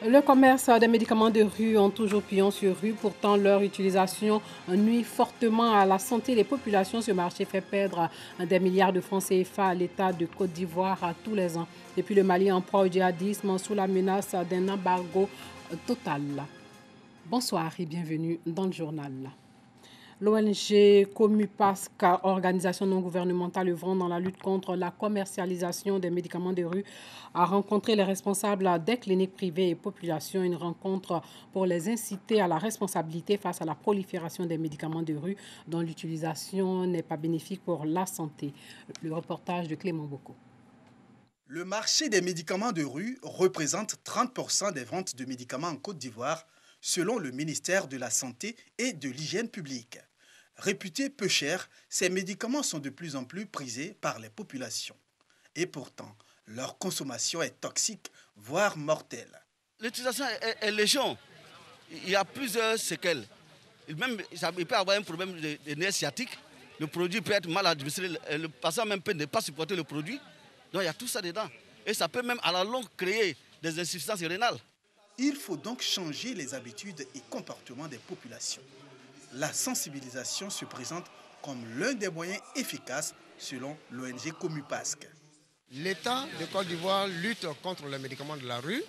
Le commerce des médicaments de rue ont toujours pignon sur rue. Pourtant, leur utilisation nuit fortement à la santé des populations. Ce marché fait perdre des milliards de francs CFA à l'État de Côte d'Ivoire tous les ans. Depuis le Mali en proie au djihadisme sous la menace d'un embargo total. Bonsoir et bienvenue dans le journal. L'ONG Comupasc, organisation non gouvernementale œuvrant dans la lutte contre la commercialisation des médicaments de rue, a rencontré les responsables des cliniques privées et populations. Une rencontre pour les inciter à la responsabilité face à la prolifération des médicaments de rue dont l'utilisation n'est pas bénéfique pour la santé. Le reportage de Clément Boko. Le marché des médicaments de rue représente 30% des ventes de médicaments en Côte d'Ivoire, selon le ministère de la Santé et de l'Hygiène publique. Réputés peu chers, ces médicaments sont de plus en plus prisés par les populations. Et pourtant, leur consommation est toxique, voire mortelle. L'utilisation est légion. Il y a plusieurs séquelles. Même, il peut y avoir un problème de nerfs sciatiques. Le produit peut être mal administré. Le patient même peut ne pas supporter le produit. Donc il y a tout ça dedans. Et ça peut même à la longue créer des insuffisances rénales. Il faut donc changer les habitudes et comportements des populations. La sensibilisation se présente comme l'un des moyens efficaces selon l'ONG Comupasc. L'État de Côte d'Ivoire lutte contre les médicaments de la rue,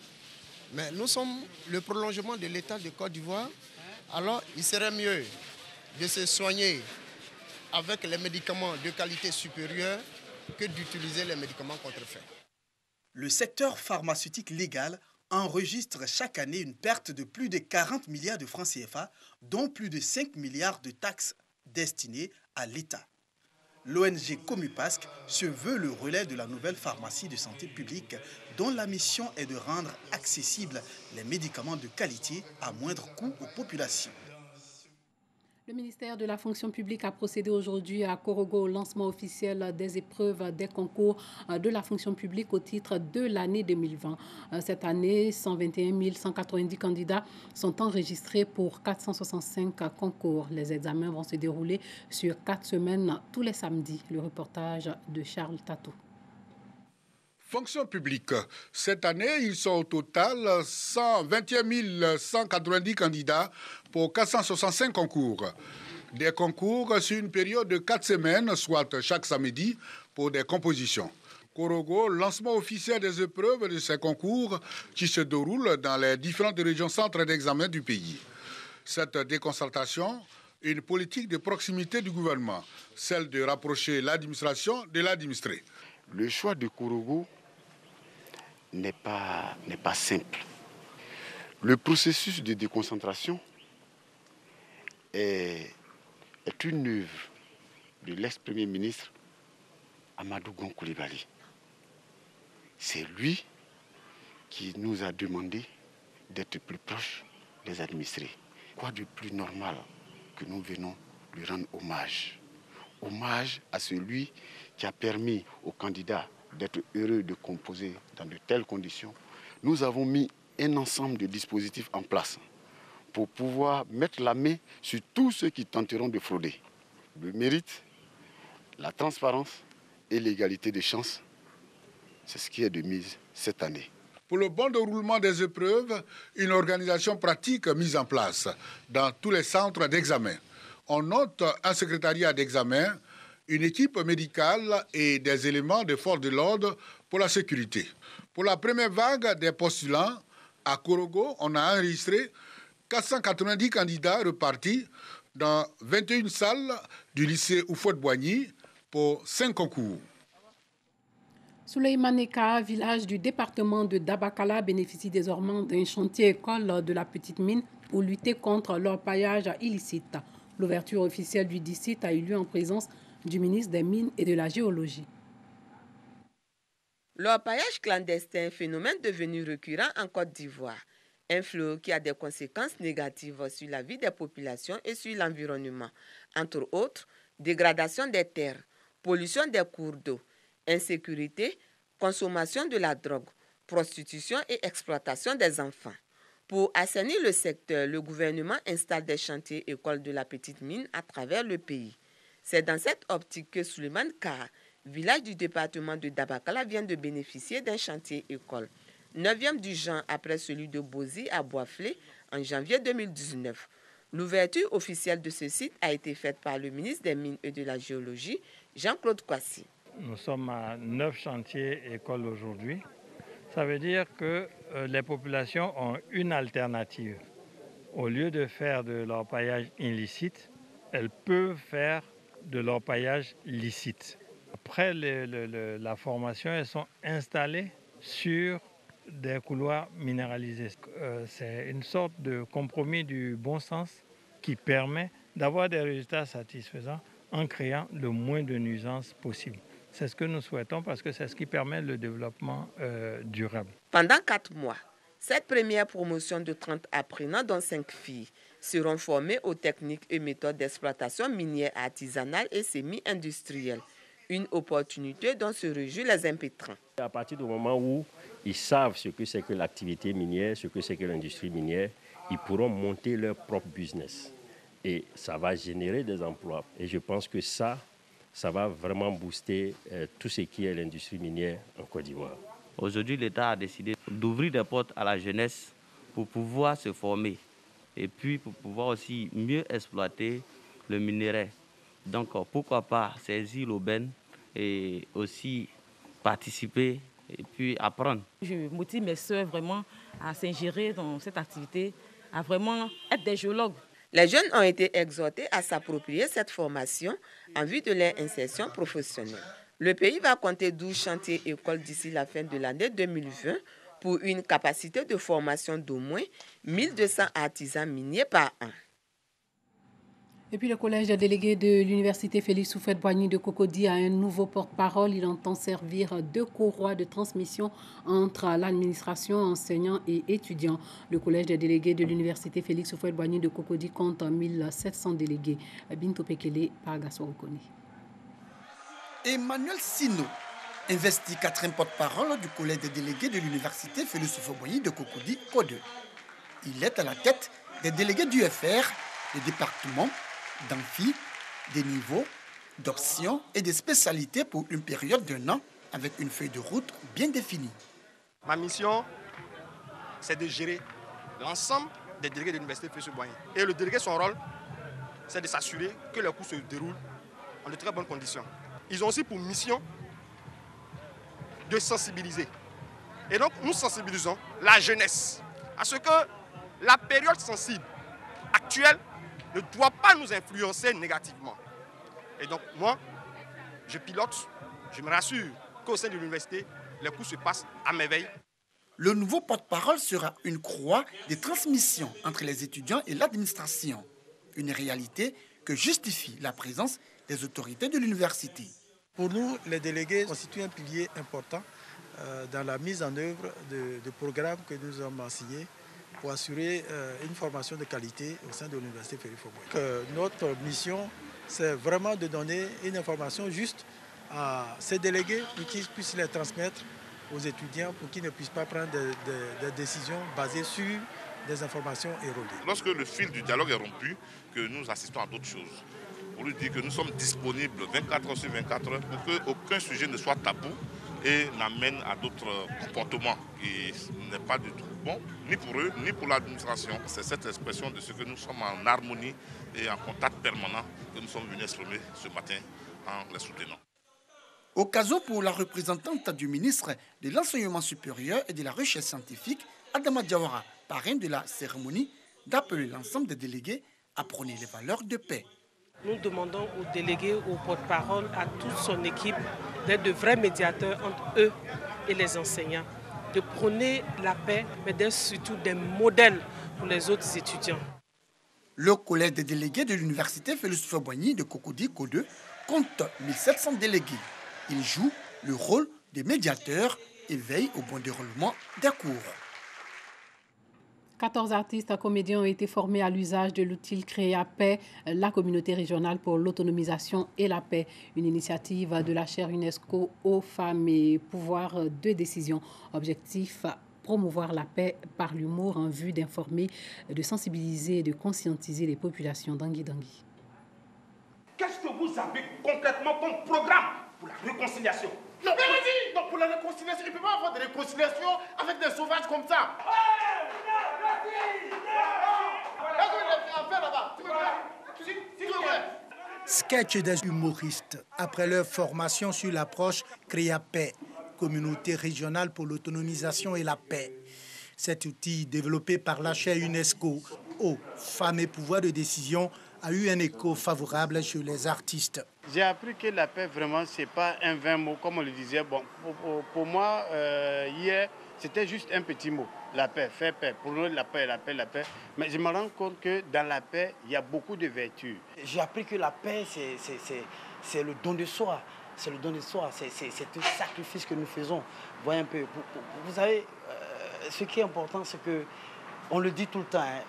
mais nous sommes le prolongement de l'État de Côte d'Ivoire. Alors il serait mieux de se soigner avec les médicaments de qualité supérieure que d'utiliser les médicaments contrefaits. Le secteur pharmaceutique légal enregistre chaque année une perte de plus de 40 milliards de francs CFA, dont plus de 5 milliards de taxes destinées à l'État. L'ONG Comupasc se veut le relais de la nouvelle pharmacie de santé publique dont la mission est de rendre accessibles les médicaments de qualité à moindre coût aux populations. Le ministère de la fonction publique a procédé aujourd'hui à Korogo au lancement officiel des épreuves des concours de la fonction publique au titre de l'année 2020. Cette année, 121 190 candidats sont enregistrés pour 465 concours. Les examens vont se dérouler sur 4 semaines tous les samedis. Le reportage de Charles Tatou. Fonction publique. Cette année, ils sont au total 121 190 candidats pour 465 concours. Des concours sur une période de 4 semaines, soit chaque samedi, pour des compositions. Korogo, lancement officiel des épreuves de ces concours qui se déroulent dans les différentes régions centres d'examen du pays. Cette déconcertation, une politique de proximité du gouvernement, celle de rapprocher l'administration de l'administré. Le choix de Korogo n'est pas simple. Le processus de déconcentration est une œuvre de l'ex-premier ministre Amadou Gon Coulibaly. C'est lui qui nous a demandé d'être plus proches des administrés. Quoi de plus normal que nous venons lui rendre hommage. Hommage à celui qui a permis aux candidats d'être heureux de composer dans de telles conditions. Nous avons mis un ensemble de dispositifs en place pour pouvoir mettre la main sur tous ceux qui tenteront de frauder. Le mérite, la transparence et l'égalité des chances, c'est ce qui est de mise cette année. Pour le bon déroulement des épreuves, une organisation pratique mise en place dans tous les centres d'examen. On note un secrétariat d'examen, une équipe médicale et des éléments de force de l'ordre pour la sécurité. Pour la première vague des postulants, à Korogo, on a enregistré 490 candidats repartis dans 21 salles du lycée Houphouët-Boigny pour 5 concours. Souleïmaneka, village du département de Dabakala, bénéficie désormais d'un chantier école de la petite mine pour lutter contre l'orpaillage illicite. L'ouverture officielle du site a eu lieu en présence du ministre des Mines et de la Géologie. L'orpaillage clandestin, phénomène devenu récurrent en Côte d'Ivoire. Un fléau qui a des conséquences négatives sur la vie des populations et sur l'environnement. Entre autres, dégradation des terres, pollution des cours d'eau, insécurité, consommation de la drogue, prostitution et exploitation des enfants. Pour assainir le secteur, le gouvernement installe des chantiers écoles de la petite mine à travers le pays. C'est dans cette optique que Souleymane Ka, village du département de Dabakala, vient de bénéficier d'un chantier école. 9e du genre après celui de Bozy à Boisflé en janvier 2019. L'ouverture officielle de ce site a été faite par le ministre des Mines et de la Géologie, Jean-Claude Kouassi. Nous sommes à 9 chantiers écoles aujourd'hui. Ça veut dire que les populations ont une alternative. Au lieu de faire de l'orpaillage illicite, elles peuvent faire de l'orpaillage licite. Après la formation, elles sont installées sur des couloirs minéralisés. C'est une sorte de compromis du bon sens qui permet d'avoir des résultats satisfaisants en créant le moins de nuisances possible. C'est ce que nous souhaitons parce que c'est ce qui permet le développement durable. Pendant 4 mois, cette première promotion de 30 apprenants, dont 5 filles, seront formés aux techniques et méthodes d'exploitation minière artisanale et semi-industrielle. Une opportunité dont se réjouissent les impétrants. À partir du moment où ils savent ce que c'est que l'activité minière, ce que c'est que l'industrie minière, ils pourront monter leur propre business. Et ça va générer des emplois. Et je pense que ça va vraiment booster tout ce qui est l'industrie minière en Côte d'Ivoire. Aujourd'hui, l'État a décidé d'ouvrir des portes à la jeunesse pour pouvoir se former et puis pour pouvoir aussi mieux exploiter le minerai. Donc pourquoi pas saisir l'aubaine et aussi participer et puis apprendre. Je motive mes soeurs vraiment à s'ingérer dans cette activité, à vraiment être des géologues. Les jeunes ont été exhortés à s'approprier cette formation en vue de leur insertion professionnelle. Le pays va compter 12 chantiers écoles d'ici la fin de l'année 2020 pour une capacité de formation d'au moins 1200 artisans miniers par an. Et puis le collège des délégués de l'université Félix Houphouët-Boigny de Cocody a un nouveau porte-parole. Il entend servir de courroie de transmission entre l'administration, enseignants et étudiants. Le collège des délégués de l'université Félix Houphouët-Boigny de Cocody compte 1700 délégués. Bintou Pekele par Gasso Okoni. Emmanuel Sino, investi 4e porte-parole du collège des délégués de l'université Félix Houphouët-Boigny de Cocody, CODE. Il est à la tête des délégués du FR, des départements, d'amphi, des niveaux, d'options et des spécialités pour une période d'1 an avec une feuille de route bien définie. Ma mission, c'est de gérer l'ensemble des délégués de l'université Félix Houphouët-Boigny. Et le délégué, son rôle, c'est de s'assurer que les cours se déroulent en de très bonnes conditions. Ils ont aussi pour mission de sensibiliser. Et donc, nous sensibilisons la jeunesse à ce que la période sensible actuelle ne doit pas nous influencer négativement. Et donc, moi, je pilote, je me rassure qu'au sein de l'université, les cours se passent à merveille. Le nouveau porte-parole sera une croix de transmission entre les étudiants et l'administration. Une réalité que justifie la présence des autorités de l'université. Pour nous, les délégués constituent un pilier important dans la mise en œuvre de programmes que nous avons signés pour assurer une formation de qualité au sein de l'université Félix Houphouët-Boigny. Notre mission, c'est vraiment de donner une information juste à ces délégués pour qu'ils puissent les transmettre aux étudiants pour qu'ils ne puissent pas prendre des décisions basées sur des informations erronées. Lorsque le fil du dialogue est rompu, que nous assistons à d'autres choses. Pour lui dire que nous sommes disponibles 24 heures sur 24 heures pour qu'aucun sujet ne soit tabou et n'amène à d'autres comportements qui n'est pas du tout bon, ni pour eux, ni pour l'administration. C'est cette expression de ce que nous sommes en harmonie et en contact permanent que nous sommes venus exprimer ce matin en les soutenant. Occasion pour la représentante du ministre de l'Enseignement supérieur et de la Recherche scientifique, Adama Diawara, parrain de la cérémonie, d'appeler l'ensemble des délégués à prôner les valeurs de paix. Nous demandons aux délégués, aux porte-parole, à toute son équipe d'être de vrais médiateurs entre eux et les enseignants, de prôner la paix, mais d'être surtout des modèles pour les autres étudiants. Le collège des délégués de l'université Félix Houphouët-Boigny de Cocody, CODE, compte 1700 délégués. Ils jouent le rôle des médiateurs et veillent au bon déroulement des cours. 14 artistes et comédiens ont été formés à l'usage de l'outil créé à Paix, la communauté régionale pour l'autonomisation et la paix, une initiative de la chaire UNESCO aux femmes et pouvoir de décision. Objectif, promouvoir la paix par l'humour en vue d'informer, de sensibiliser et de conscientiser les populations d'Angui-Dangui. Qu'est-ce que vous avez concrètement comme programme pour la réconciliation? Non, pour la réconciliation. réconciliation. Il ne peut pas avoir de réconciliation avec des sauvages comme ça. Sketch des humoristes. Après leur formation sur l'approche CREAPAIX, Communauté régionale pour l'autonomisation et la paix. Cet outil, développé par la chaire UNESCO aux femmes et pouvoir de décision, a eu un écho favorable chez les artistes. J'ai appris que la paix, vraiment, ce n'est pas un vain mot, comme on le disait. Bon, pour moi, hier, c'était juste un petit mot. La paix, faire paix. Pour nous, la paix, la paix, la paix. Mais je me rends compte que dans la paix, il y a beaucoup de vertus. J'ai appris que la paix, c'est le don de soi. C'est le don de soi. C'est un sacrifice que nous faisons. Voyez un peu. Vous savez, ce qui est important, c'est que, on le dit tout le temps, hein,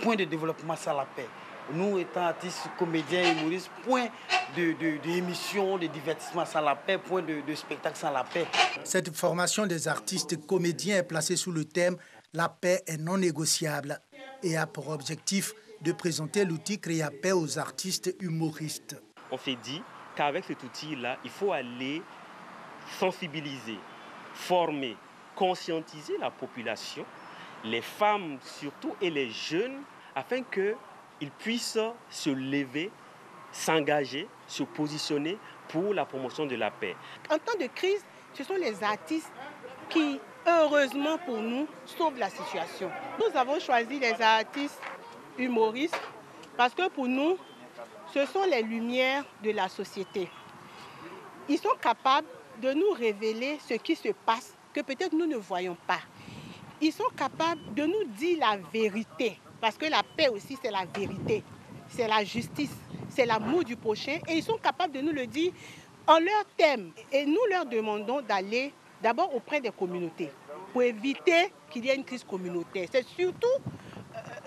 point de développement, c'est la paix. Nous, étant artistes, comédiens, humoristes, point d'émission, de divertissement sans la paix, point de spectacle sans la paix. Cette formation des artistes comédiens est placée sous le thème « La paix est non négociable » et a pour objectif de présenter l'outil CREAPAIX aux artistes humoristes. On s'est dit qu'avec cet outil-là, il faut aller sensibiliser, former, conscientiser la population, les femmes surtout et les jeunes, afin qu'ils puissent se lever, s'engager, se positionner pour la promotion de la paix. En temps de crise, ce sont les artistes qui, heureusement pour nous, sauvent la situation. Nous avons choisi les artistes humoristes parce que pour nous, ce sont les lumières de la société. Ils sont capables de nous révéler ce qui se passe, que peut-être nous ne voyons pas. Ils sont capables de nous dire la vérité. Parce que la paix aussi, c'est la vérité, c'est la justice, c'est l'amour du prochain. Et ils sont capables de nous le dire en leur thème. Et nous leur demandons d'aller d'abord auprès des communautés pour éviter qu'il y ait une crise communautaire. C'est surtout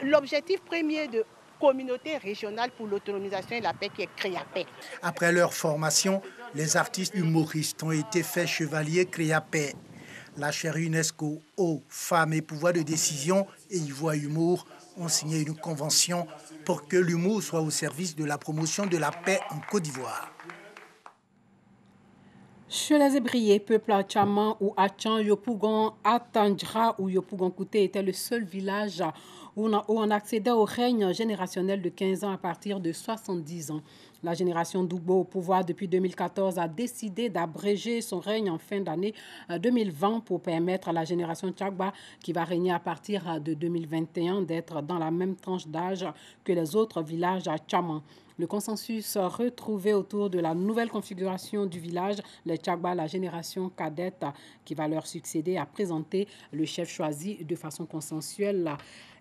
l'objectif premier de Communauté régionale pour l'autonomisation et la paix qui est CREAPAIX. Après leur formation, les artistes humoristes ont été faits chevaliers CREAPAIX. La chaire UNESCO aux femmes et pouvoir de décision et Ivoire Humour ont signé une convention pour que l'humour soit au service de la promotion de la paix en Côte d'Ivoire. Chez les Ébriers, peuple Tchaman ou Achan, Yopougon, Atandjra ou Yopougon Kouté était le seul village où on accédait au règne générationnel de 15 ans à partir de 70 ans. La génération Dougbo au pouvoir depuis 2014 a décidé d'abréger son règne en fin d'année 2020 pour permettre à la génération Tchagba, qui va régner à partir de 2021, d'être dans la même tranche d'âge que les autres villages à Tchaman. Le consensus retrouvé autour de la nouvelle configuration du village, les Tchagba, la génération cadette qui va leur succéder, a présenté le chef choisi de façon consensuelle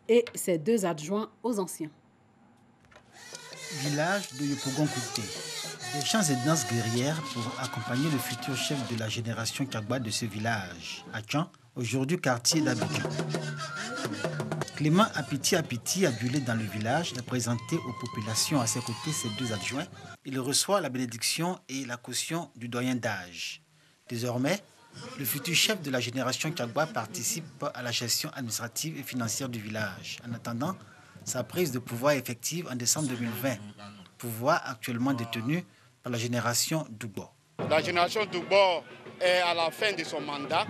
et ses deux adjoints aux anciens. Village de Yopougon Kouté. Des chants et danses guerrières pour accompagner le futur chef de la génération Tchagba de ce village, Achan, aujourd'hui quartier d'Abidjan. Clément Apiti, adulé dans le village, est présenté aux populations à ses côtés ses deux adjoints. Il reçoit la bénédiction et la caution du doyen d'âge. Désormais, le futur chef de la génération Tchagba participe à la gestion administrative et financière du village. En attendant sa prise de pouvoir effective en décembre 2020, pouvoir actuellement détenu par la génération Dougbo. La génération Dougbo est à la fin de son mandat.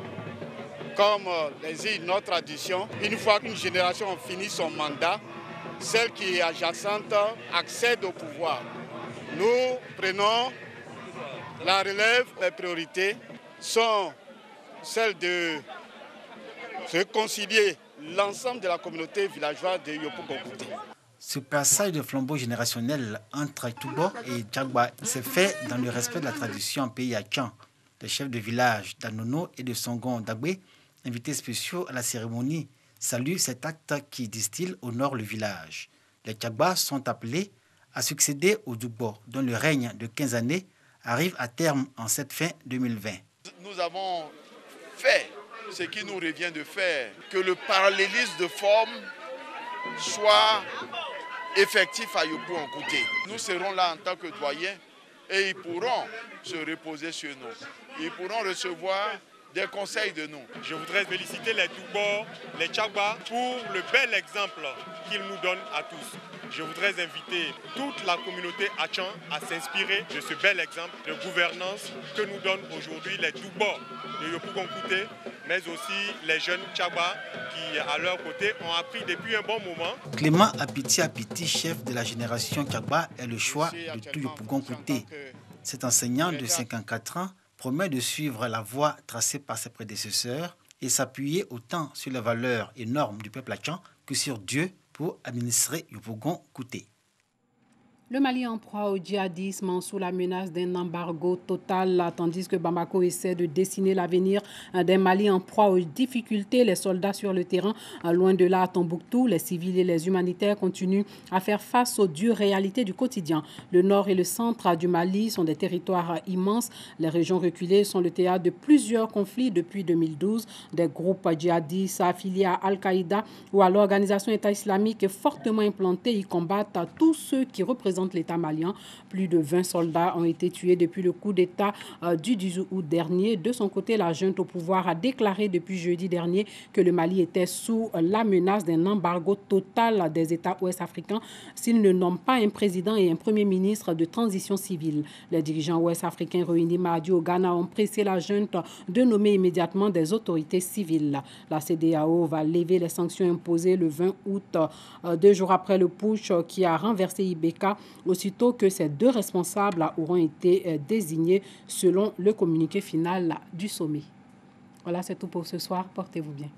Comme les dit notre tradition, une fois qu'une génération a fini son mandat, celle qui est adjacente accède au pouvoir. Nous prenons la relève, les priorités sont celles de réconcilier l'ensemble de la communauté villageoise de Yopougon Kouté. Ce passage de flambeau générationnel entre Toubo et Tchagba s'est fait dans le respect de la tradition en pays Achan. Les chefs de village d'Anono et de Songon Dagbe, invités spéciaux à la cérémonie, saluent cet acte qui, disent-ils, honore le village. Les Tchagba sont appelés à succéder aux Dougbo, dont le règne de 15 années arrive à terme en cette fin 2020. Nous avons fait ce qui nous revient de faire, que le parallélisme de forme soit effectif à Yopougon Kouté. Nous serons là en tant que doyens et ils pourront se reposer sur nous. Ils pourront recevoir des conseils de nous. Je voudrais féliciter les Toubor, les Tchagba pour le bel exemple qu'ils nous donnent à tous. Je voudrais inviter toute la communauté Achan à s'inspirer de ce bel exemple de gouvernance que nous donnent aujourd'hui les Toubor de Yopougon-Kouté, mais aussi les jeunes Tchagba qui, à leur côté, ont appris depuis un bon moment. Clément Apiti, chef de la génération Tchagba, est le choix de tout Yopougon-Kouté. Cet enseignant de 54 ans promet de suivre la voie tracée par ses prédécesseurs et s'appuyer autant sur les valeurs et normes du peuple Achan que sur Dieu pour administrer Yopougon-Kouté. Le Mali en proie au djihadisme sous la menace d'un embargo total, tandis que Bamako essaie de dessiner l'avenir d'un Mali en proie aux difficultés. Les soldats sur le terrain, loin de là à Tombouctou, les civils et les humanitaires continuent à faire face aux dures réalités du quotidien. Le nord et le centre du Mali sont des territoires immenses. Les régions reculées sont le théâtre de plusieurs conflits depuis 2012. Des groupes djihadistes affiliés à Al-Qaïda ou à l'organisation État islamique fortement implantés y combattent tous ceux qui représentent l'État malien. Plus de 20 soldats ont été tués depuis le coup d'État du 10 août dernier. De son côté, la junte au pouvoir a déclaré depuis jeudi dernier que le Mali était sous la menace d'un embargo total des États ouest-africains s'ils ne nomment pas un président et un premier ministre de transition civile. Les dirigeants ouest-africains réunis mardi au Ghana ont pressé la junte de nommer immédiatement des autorités civiles. La CEDEAO va lever les sanctions imposées le 20 août, 2 jours après le putsch qui a renversé Ibeka, aussitôt que ces deux responsables auront été désignés selon le communiqué final du sommet. Voilà, c'est tout pour ce soir. Portez-vous bien.